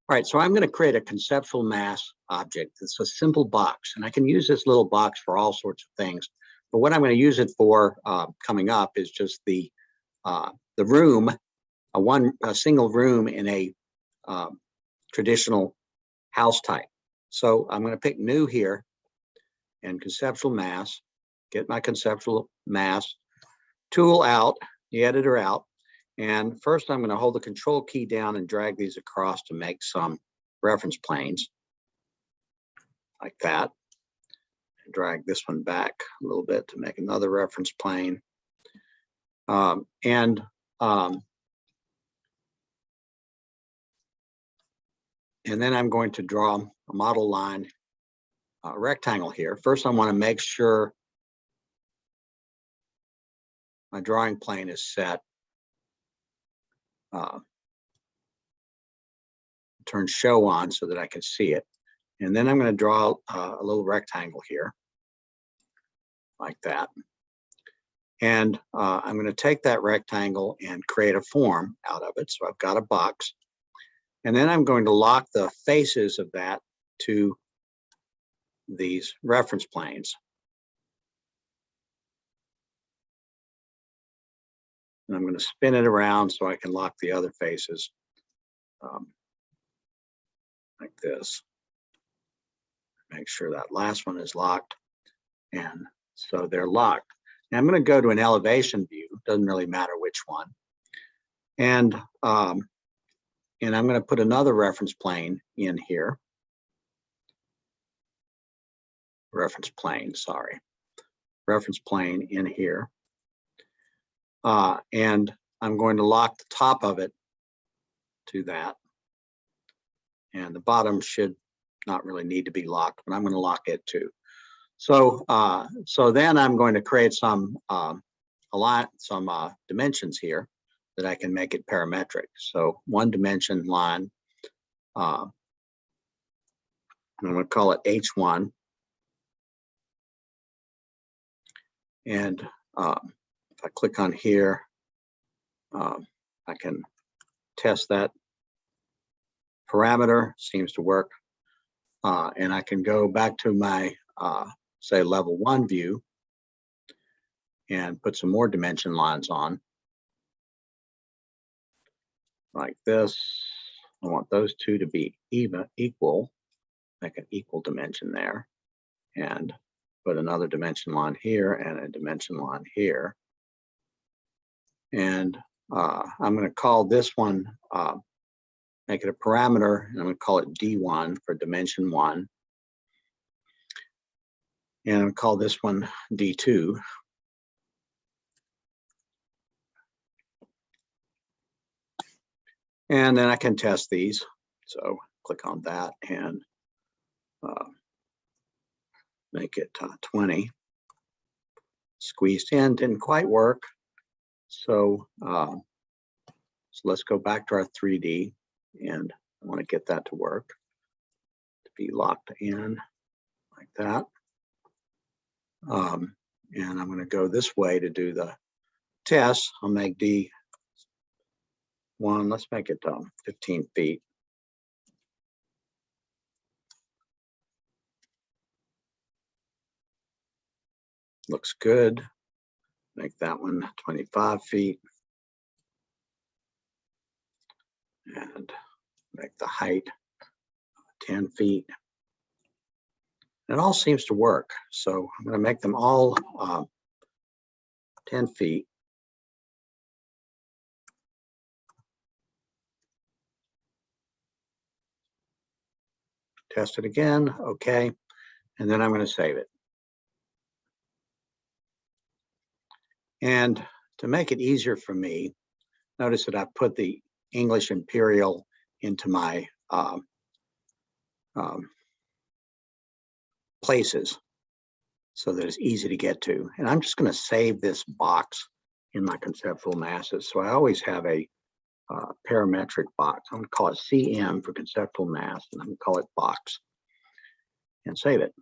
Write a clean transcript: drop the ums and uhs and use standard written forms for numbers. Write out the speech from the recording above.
All right, so I'm going to create a conceptual mass object. It's a simple box, and I can use this little box for all sorts of things. But what I'm going to use it for coming up is just the room, a single room in a traditional house type. So I'm going to pick new here and conceptual mass, get my conceptual mass tool out, the editor out. And first I'm going to hold the control key down and drag these across to make some reference planes like that. And drag this one back a little bit to make another reference plane. And then I'm going to draw a model line, a rectangle here. First, I want to make sure my drawing plane is set. Turn show on so that I can see it. And then I'm going to draw a little rectangle here like that. And I'm going to take that rectangle and create a form out of it. So I've got a box. And then I'm going to lock the faces of that to these reference planes. And I'm going to spin it around so I can lock the other faces like this. Make sure that last one is locked. And so they're locked. Now I'm going to go to an elevation view. Doesn't really matter which one. And I'm going to put another reference plane in here. Reference plane in here. And I'm going to lock the top of it to that. And the bottom should not really need to be locked, but I'm going to lock it too. So then I'm going to create some dimensions here that I can make it parametric. So one dimension line, I'm going to call it H1. And if I click on here, I can test that parameter, seems to work. And I can go back to my, say, level 1 view and put some more dimension lines on like this. I want those two to be equal, make an equal dimension there, and put another dimension line here and a dimension line here. And I'm going to call this one, make it a parameter, and I'm going to call it D1 for dimension 1. And I'm going to call this one D2. And then I can test these. So click on that and make it 20. Squeezed in, didn't quite work. So let's go back to our 3D, and I want to get that to work, to be locked in like that. And I'm going to go this way to do the test. I'll make D1, let's make it 15 feet. Looks good. Make that one 25 feet. And make the height 10 feet. It all seems to work. So I'm going to make them all 10 feet. Test it again. Okay. And then I'm going to save it. And to make it easier for me, notice that I've put the English Imperial into my places so that it's easy to get to. And I'm just going to save this box in my conceptual masses. So I always have a parametric box. I'm going to call it CM for conceptual mass, and I'm going to call it box and save it.